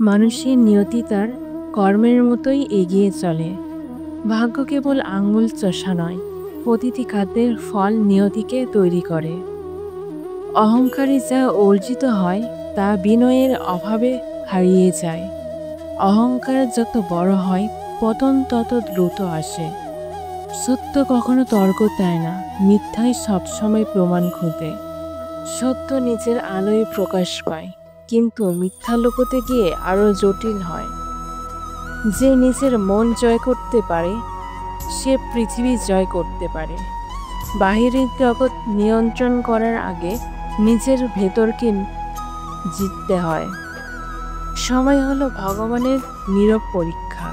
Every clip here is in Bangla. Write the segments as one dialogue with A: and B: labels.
A: মানুষের নিয়তি তার কর্মের মতোই এগিয়ে চলে। ভাগ্য কেবল আঙুল চষা নয়, প্রতিটি কাজের ফল নিয়তিকে তৈরি করে। অহংকারে যা অর্জিত হয় তা বিনয়ের অভাবে হারিয়ে যায়। অহংকার যত বড় হয়, পতন তত দ্রুত আসে। সত্য কখনো তর্ক দেয় না, মিথ্যাই সবসময় প্রমাণ খুঁজে। সত্য নিজের আলোয় প্রকাশ পায়, কিন্তু মিথ্যা লুকোতে গিয়ে আরো জটিল হয়। যে নিজের মন জয় করতে পারে, সে পৃথিবী জয় করতে পারে। বাহিরের জগৎ নিয়ন্ত্রণ করার আগে নিজের ভেতরকে জিততে হয়। সময় হলো ভগবানের নীরব পরীক্ষা।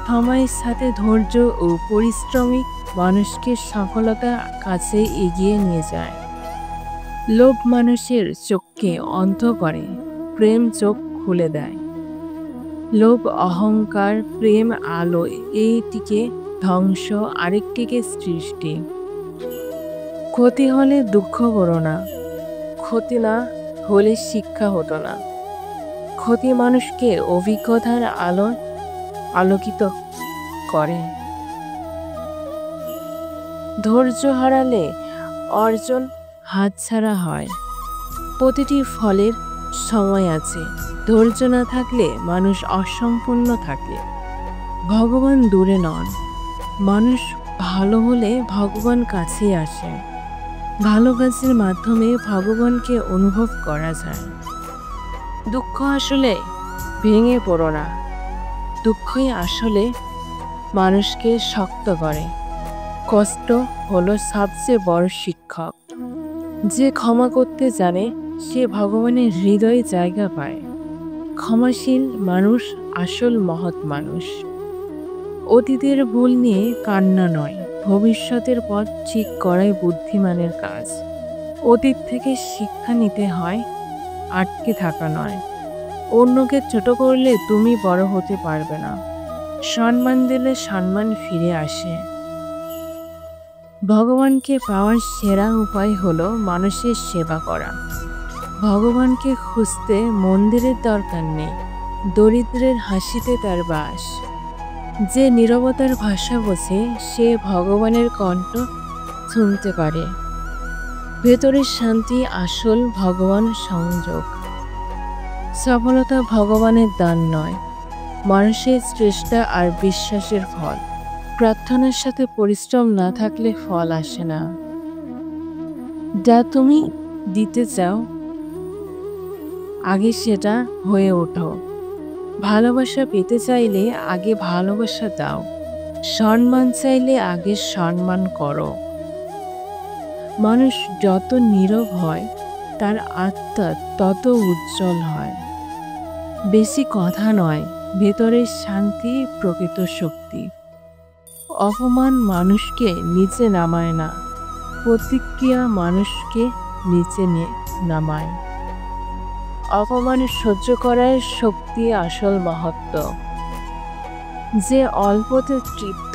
A: সময়ের সাথে ধৈর্য ও পরিশ্রমী মানুষকে সফলতার কাছে এগিয়ে নিয়ে যায়। লোভ মানুষের চোখকে অন্ধ করে, প্রেম চোখ খুলে দেয়। লোভ, অহংকার, প্রেম আলো, এইটিকে ধ্বংস, আরেকটিকে সৃষ্টি। ক্ষতি হলে দুঃখ করো না, ক্ষতি না হলে শিক্ষা হতো না। ক্ষতি মানুষকে অভিজ্ঞতার আলোকিত করে। ধৈর্য হারালে অর্জন হাতছাড়া হয়। প্রতিটি ফলের সময় আছে, ধৈর্য না থাকলে মানুষ অসম্পূর্ণ থাকে। ভগবান দূরে নন, মানুষ ভালো হলে ভগবান কাছে আসে। ভালো কাজের মাধ্যমে ভগবানকে অনুভব করা যায়। দুঃখ আসলে ভেঙে পড়ো না, দুঃখই আসলে মানুষকে শক্ত করে। কষ্ট হলো সবচেয়ে বড় শিক্ষক। যে ক্ষমা করতে জানে সে ভগবানের হৃদয়ে জায়গা পায়। ক্ষমাশীল মানুষ আসল মহৎ মানুষ। অতীতের ভুল নিয়ে কান্না নয়, ভবিষ্যতের পথ ঠিক করাই বুদ্ধিমানের কাজ। অতীত থেকে শিক্ষা নিতে হয়, আটকে থাকা নয়। অন্যকে ছোট করলে তুমি বড় হতে পারবে না। সম্মান দিলে সম্মান ফিরে আসে। ভগবানকে পাওয়ার সেরা উপায় হলো মানুষের সেবা করা। ভগবানকে খুঁজতে মন্দিরের দরকার নেই, দরিদ্রের হাসিতে তার বাস। যে নীরবতার ভাষা বোঝে সে ভগবানের কণ্ঠ শুনতে পারে। ভেতরের শান্তি আসল ভগবান সংযোগ। সফলতা ভগবানের দান নয়, মানুষের চেষ্টা আর বিশ্বাসের ফল। প্রার্থনার সাথে পরিশ্রম না থাকলে ফল আসে না। যা তুমি দিতে চাও আগে সেটা হয়ে ওঠো। ভালোবাসা পেতে চাইলে আগে ভালোবাসা দাও। সম্মান চাইলে আগে সম্মান করো। মানুষ যত নীরব হয় তার আত্মা তত উজ্জ্বল হয়। বেশি কথা নয়, ভেতরের শান্তি প্রকৃত শক্তি। অপমান মানুষকে নিচে নামায় না, প্রতিক্রিয়া মানুষকে নিচে নামায়। অপমান সহ্য করার শক্তি আসল মাহাত্ম্য। যে অল্পতে তৃপ্ত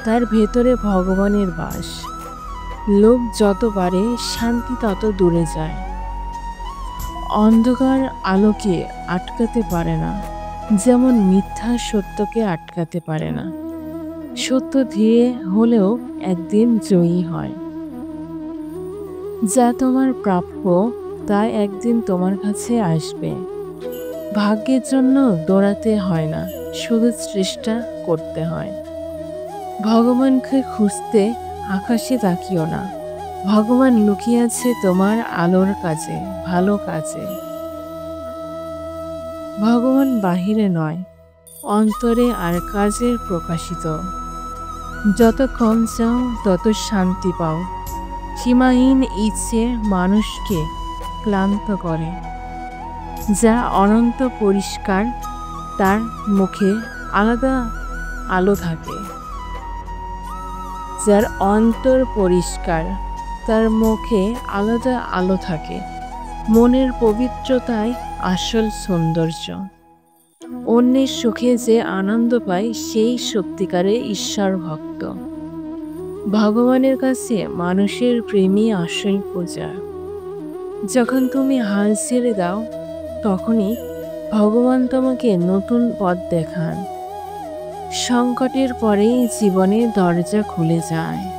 A: তার ভেতরে ভগবানের বাস। লোভ যত বাড়ে শান্তি তত দূরে যায়। অন্ধকার আলোকে আটকাতে পারে না, যেমন মিথ্যা সত্যকে আটকাতে পারে না। সত্য ধীরে হলেও একদিন জয়ী হয়। যা তোমার প্রাপ্য তা একদিন তোমার কাছে আসবে। ভাগ্যের জন্য দৌড়াতে হয় না, শুধু চেষ্টা করতে হয়। ভগবানকে খুঁজতে আকাশে তাকিও না, ভগবান লুকিয়ে আছে তোমার আলোর কাছে, ভালো কাজে। ভগবান বাহিরে নয়, অন্তরে আর কাজে প্রকাশিত। যত কম চাও তত শান্তি পাও। সীমাহীন ইচ্ছে মানুষকে ক্লান্ত করে। যা অনন্ত পরিষ্কার তার মুখে আলাদা আলো থাকে। যার অন্তর পরিষ্কার তার মুখে আলাদা আলো থাকে। মনের পবিত্রতাই আসল সৌন্দর্য। অন্যের সুখে যে আনন্দ পায় সেই সত্যিকারের ঈশ্বর ভক্ত। ভগবানের কাছে মানুষের প্রেমই আসল পূজা। যখন তুমি হাল ছেড়ে দাও তখনই ভগবান তোমাকে নতুন পথ দেখান। সংকটের পরেই জীবনে দরজা খুলে যায়।